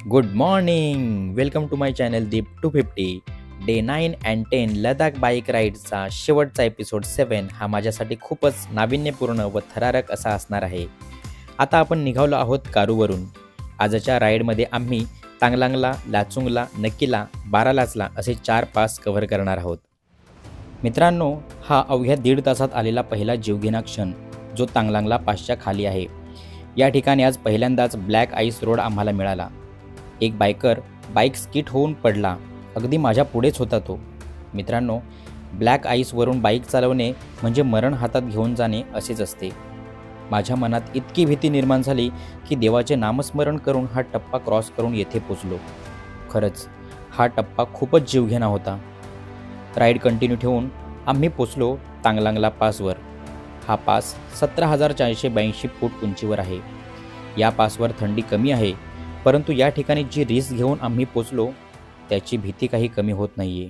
Good morning. Welcome to my channel Deep 250. Day 9 and 10 Ladakh bike राईडचा शेवटचा episode 7 हा माझ्यासाठी खूपच नाविन्यपूर्ण व थरारक असा असणार आहे. आता आपण निघालो आहोत कारूवरून. आजच्या राईडमध्ये आम्ही तांगलांगला, लाचुंगला, नक्कीला, बारालाचला असे 4 पास कव्हर करणार आहोत. मित्रांनो, हा अवघ्या 1.5 तासात आलेला पहिला जीवघेणा क्षण जो तांगलांगला पासच्या खाली आहे. या ठिकाणी आज पहिल्यांदाच ब्लॅक आईस रोड आम्हाला मिळाला. एक बायकर बाईक स्किट होऊन पडला. अगदी माझ्या पुढेच होता तो. मित्रांनो, ब्लॅक आईसवरून बाईक चालवणे म्हणजे मरण हातात घेऊन जाणे असेच असते. माझ्या मनात इतकी भीती निर्माण झाली की देवाचे नामस्मरण करून हा टप्पा क्रॉस करून येथे पोचलो. खरंच हा टप्पा खूपच जीवघेणा होता. राईड कंटिन्यू ठेवून आम्ही पोचलो तांगलांगला पासवर. हा पास 17,482 फूट उंचीवर आहे. या पासवर थंडी कमी आहे, परंतु या ठिकाणी जी रिस्क घेऊन आम्ही पोचलो त्याची भीती काही कमी होत नाहीये.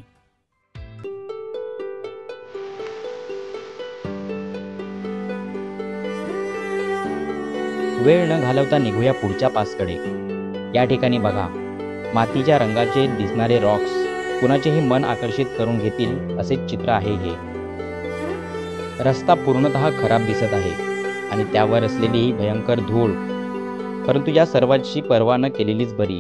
वेळ न घालवता निघूया पुढच्या पासकडे. या ठिकाणी बघा, मातीच्या रंगाचे दिसणारे रॉक्स कुणाचेही मन आकर्षित करून घेतील असे चित्र आहे हे. रस्ता पूर्णतः खराब दिसत आहे आणि त्यावर असलेली ही भयंकर धूळ, परंतु या सर्वांची पर्वा न केलेलीच बरी.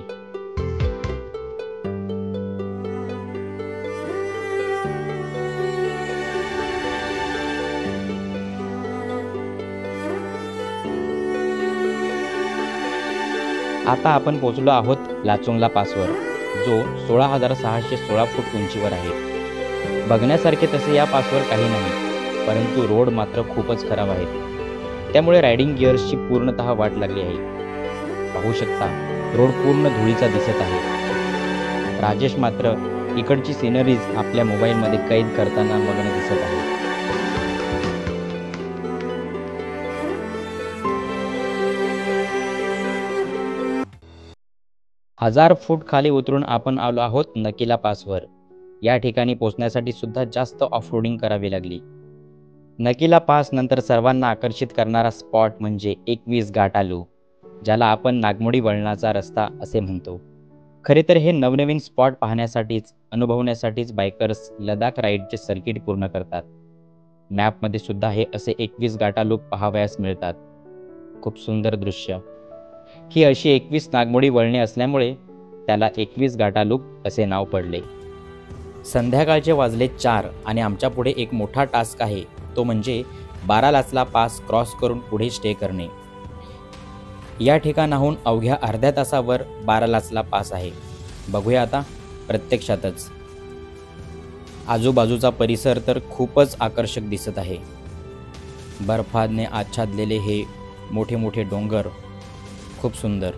आता आपण पोहोचलो आहोत लाचुंगला पासवर, जो 16,616 फूट उंचीवर आहे. बघण्यासारखे तसे या पासवर काही नाही, परंतु रोड मात्र खूपच खराब आहेत. त्यामुळे रायडिंग गिअर्सची पूर्णतः वाट लागली आहे. पाहू शकता, रोड पूर्ण धुळीचा दिसत आहे. राजेश मात्र इकडची सिनरीज आपल्या मोबाईलमध्ये कैद करताना बघणं दिसत आहे. हजार फूट खाली उतरून आपण आलो आहोत नकीला पासवर. या ठिकाणी पोहोचण्यासाठी सुद्धा जास्त ऑफरोडिंग करावी लागली. नकीला पास नंतर सर्वांना आकर्षित करणारा स्पॉट म्हणजे 21 घाटालू, ज्याला आपण नागमोडी वळणाचा रस्ता असे म्हणतो. खरे तर हे नवनवीन स्पॉट पाहण्यासाठीच, अनुभवण्यासाठीच बायकर्स लडाख राईडचे सर्किट पूर्ण करतात. मॅपमध्ये सुद्धा हे असे 21 घाटालू पाहावयास मिळतात. खूप सुंदर दृश्य. ही अशी 21 नागमोडी वळणे असल्यामुळे त्याला 21 घाटालूक असे नाव पडले. संध्याकाळचे वाजले 4 आणि आमच्या पुढे एक मोठा टास्क आहे, तो म्हणजे बारालाचला पास क्रॉस करून पुढे स्टे करणे. या ठिकाणाहून अवघ्या अर्ध्या तासावर बारालाचला पास आहे. बघूया आता प्रत्यक्षातच. आजूबाजूचा परिसर तर खूपच आकर्षक दिसत आहे. बर्फाने आच्छादलेले हे मोठे मोठे डोंगर खूप सुंदर.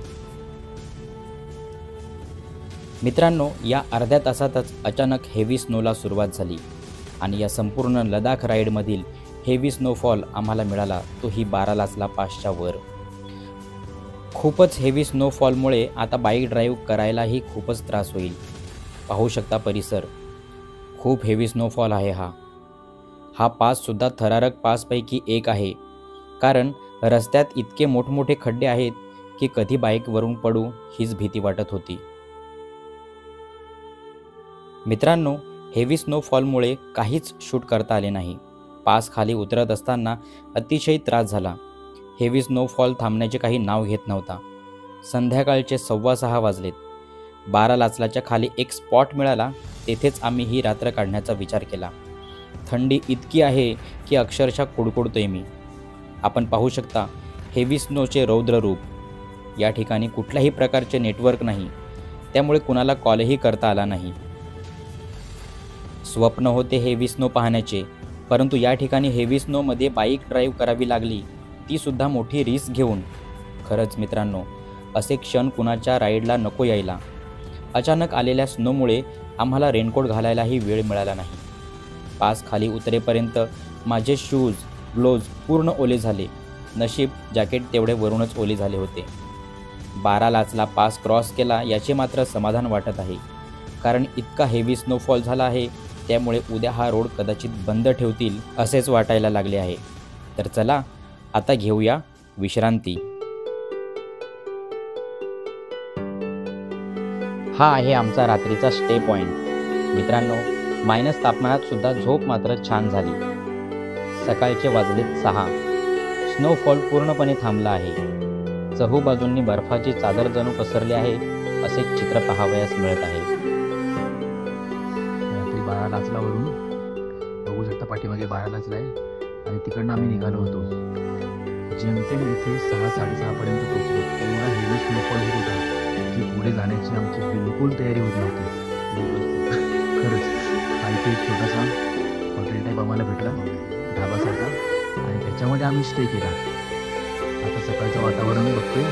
मित्रांनो, या अर्ध्या तासातच अचानक हेवी स्नोला सुरुवात झाली आणि या संपूर्ण लडाख राईडमधील हेवी स्नोफॉल आम्हाला मिळाला, तोही बारालाचला पासच्या वर. खूपच हेवी स्नोफॉलमुळे आता बाईक ड्राईव्ह करायलाही खूपच त्रास होईल. पाहू शकता परिसर. खूप हेवी स्नोफॉल आहे हा पाससुद्धा थरारक पासपैकी एक आहे, कारण रस्त्यात इतके मोठमोठे खड्डे आहेत की कधी बाईकवरून पडू हीच भीती वाटत होती. मित्रांनो, हेवी स्नोफॉलमुळे काहीच शूट करता आले नाही. पास खाली उतरत असताना अतिशय त्रास झाला. हेवी स्नोफॉल थांबण्याचे काही नाव घेत नव्हता. संध्याकाळचे 6:15 वाजलेत. बारालाचलाच्या खाली एक स्पॉट मिळाला, तेथेच आम्ही ही रात्र काढण्याचा विचार केला. थंडी इतकी आहे की अक्षरशः कुडकुडतोय मी. आपण पाहू शकता हेवी स्नोचे रौद्र रूप. या ठिकाणी कुठल्याही प्रकारचे नेटवर्क नाही, त्यामुळे कुणाला कॉलही करता आला नाही. स्वप्न होते हेवी स्नो पाहण्याचे, परंतु या ठिकाणी हेवी स्नोमध्ये बाईक ड्राईव्ह करावी लागली, ती सुद्धा मोठी रिस्क घेऊन. खरंच मित्रांनो, असे क्षण कुणाच्या राईडला नको यायला. अचानक आलेल्या स्नोमुळे आम्हाला रेनकोट घालायलाही वेळ मिळाला नाही. पास खाली उतरेपर्यंत माझे शूज, ग्लोव्ज पूर्ण ओले झाले. नशीब जॅकेट तेवढे वरूनच ओले झाले होते. बारालाचला पास क्रॉस केला याचे मात्र समाधान वाटत आहे, कारण इतका हेवी स्नोफॉल झाला आहे, त्यामुळे उद्या हा रोड कदाचित बंद ठेवतील असेच वाटायला लागले आहे. तर चला आता घेऊया विश्रांती. हा आहे आमचा रात्रीचा स्टे पॉईंट। मित्रांनो, मायनस तापमानात सुद्धा झोप मात्र छान झाली। सकाळचे वाजलेत 6। स्नोफॉल पूर्णपणे थांबला आहे। चहूबाजूंनी बर्फाची चादर जणू पसरली आहे असे चित्र पाहावयास मिळत आहे। रात्री 12 लाचलावरून बघू शकता, पाठीमागे 12 लाचला आहे आणि तिकडनं आम्ही निघालो होतो। जेमतेम इथे 6-6:30 पर्यंत पोहोचलो। एवढा हेवी स्नोफॉल होत होता की पुढे जाण्याची आमची बिलकुल तयारी होत नव्हती। खरंच हा इथे एक छोटासा हॉटेल टाईप आम्हाला भेटला, ढाबासारखा, आणि त्याच्यामध्ये आम्ही स्टे केला। आता सकाळचं वातावरण बघतोय,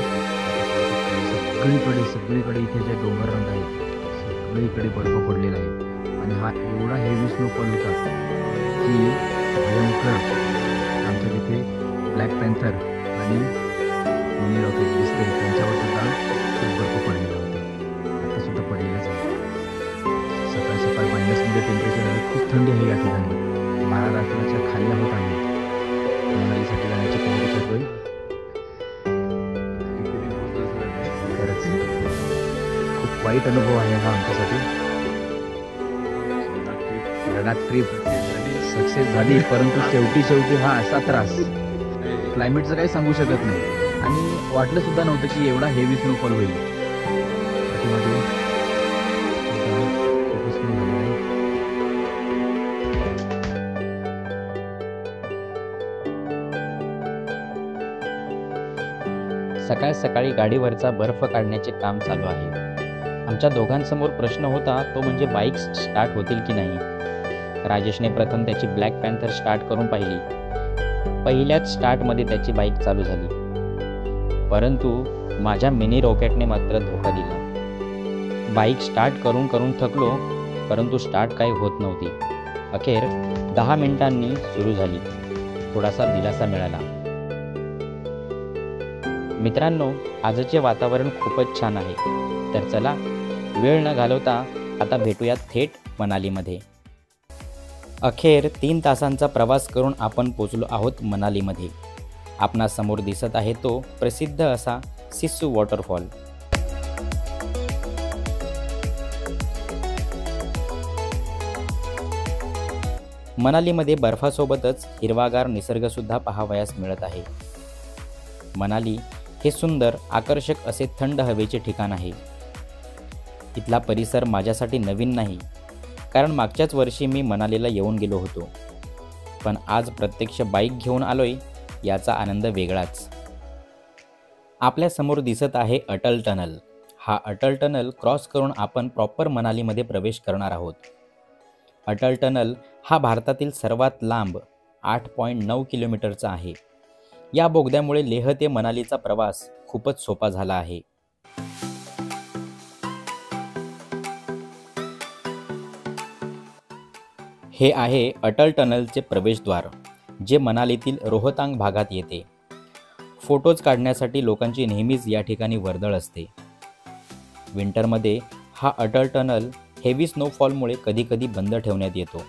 सगळीकडे इथे जे डोंगर रंग आहेत सगळीकडे बर्फ पडलेला आहे आणि हा एवढा हेवी स्नोफॉल होता की भयंकर। आमच्या तिथे ब्लॅक पॅन्थर आणि मिनी रॉकेट दिसते, त्यांच्यावर सुद्धा खूप बर्फ पडलेला होता, आता सुद्धा पडलेलाच आहे। सकाळ सकाळ मायनसमध्ये टेम्परेचर आहे, खूप थंडी आहे या ठिकाणी। 12 लाखाच्या खाली आहोत आम्ही। मनालीसाठी जाण्याची तयारी करतोय। खरंच खूप वाईट अनुभव आहे हा आमच्यासाठी। लडाख ट्रिप सक्सेस झाली, परंतु शेवटी हा असा त्रास। क्लायमेटचं काही सांगू शकत नाही आणि वाटलं सुद्धा नव्हतं की एवढा हेवी स्नोफॉल होईल। पाठीमागे खूपच स्नो झालेलं आहे। सकाळ सकाळी गाडीवरचा बर्फ काढण्याचे काम चालू आहे। आमच्या दोघांसमोर प्रश्न होता, तो म्हणजे बाईक स्टार्ट होतील की नाही। राजेशने प्रथम त्याची ब्लॅक पॅन्थर स्टार्ट करून पाहिली। पहिल्याच स्टार्टमध्ये त्याची बाईक चालू झाली, परंतु माझ्या मिनी रॉकेटने मात्र धोका दिला। बाईक स्टार्ट करून करून थकलो, परंतु स्टार्ट काही होत नव्हती। अखेर 10 मिनिटांनी सुरू झाली। थोडासा दिलासा मिळाला। मित्रांनो, आजचे वातावरण खूपच छान आहे, तर चला वेळ न घालवता आता भेटूया थेट मनालीमध्ये। अखेर 3 तासांचा प्रवास करून आपण पोचलो आहोत मनालीमध्ये। आपणासमोर दिसत आहे तो प्रसिद्ध असा सिस्सू वॉटरफॉल। मनालीमध्ये बर्फासोबतच हिरवागार निसर्गसुद्धा पाहावयास मिळत आहे। मनाली हे सुंदर, आकर्षक असे थंड हवेचे ठिकाण आहे। इथला परिसर माझ्यासाठी नवीन नाही, कारण मागच्याच वर्षी मी मनालीला येऊन गेलो होतो, पण आज प्रत्यक्ष बाईक घेऊन आलोय, याचा आनंद वेगळाच। आपल्या समोर दिसत आहे अटल टनल। हा अटल टनल क्रॉस करून आपण प्रॉपर मनालीमध्ये प्रवेश करणार आहोत। अटल टनल हा भारतातील सर्वात लांब 8.9 किलोमीटरचा आहे। या बोगद्यामुळे लेह ते मनालीचा प्रवास खूपच सोपा झाला आहे। हे आहे अटल टनलचे प्रवेशद्वार, जे मनालीतील रोहतांग भागात येते। फोटोज काढण्यासाठी लोकांची नेहमीच या ठिकाणी वर्दळ असते। विंटरमध्ये हा अटल टनल हेवी स्नोफॉलमुळे कधीकधी बंद ठेवण्यात येतो।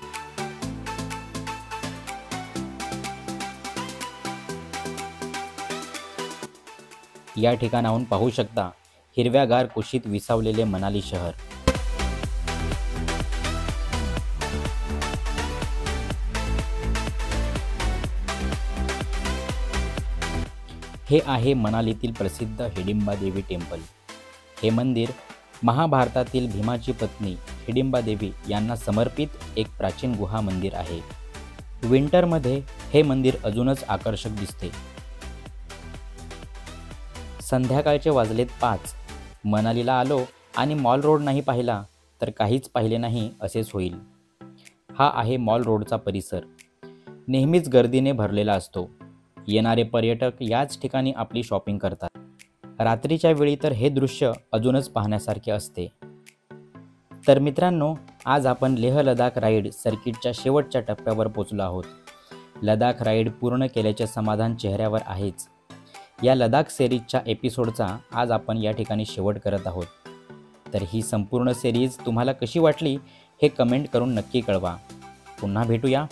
या ठिकाणाहून पाहू शकता हिरव्यागार कुशीत विसावलेले मनाली शहर। हे आहे मनालीतील प्रसिद्ध हिडिंबा देवी टेम्पल। हे मंदिर महाभारतातील भीमाची पत्नी हिडिंबा देवी यांना समर्पित एक प्राचीन गुहा मंदिर आहे। विंटरमध्ये हे मंदिर अजूनच आकर्षक दिसते। संध्याकाळचे वाजलेत 5। मनालीला आलो आणि मॉल रोड नाही पाहिला तर काहीच पाहिले नाही असेच होईल। हा आहे मॉल रोडचा परिसर। नेहमीच गर्दीने भरलेला असतो। येणारे पर्यटक याच ठिकाणी आपली शॉपिंग करतात। रात्रीच्या वेळी तर हे दृश्य अजूनच पाहण्यासारखे असते। तर मित्रांनो, आज आपण लेह लडाख राईड सर्किटच्या शेवटच्या टप्प्यावर पोहोचलो आहोत। लडाख राईड पूर्ण केल्याचे समाधान चेहऱ्यावर आहेच। या लडाख सिरीजच्या एपिसोडचा आज आपण या ठिकाणी शेवट करत आहोत। तर ही संपूर्ण सिरीज तुम्हाला कशी वाटली हे कमेंट करून नक्की कळवा। पुन्हा भेटूया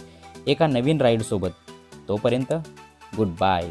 एका नवीन राईडसोबत। तोपर्यंत गुड बाय।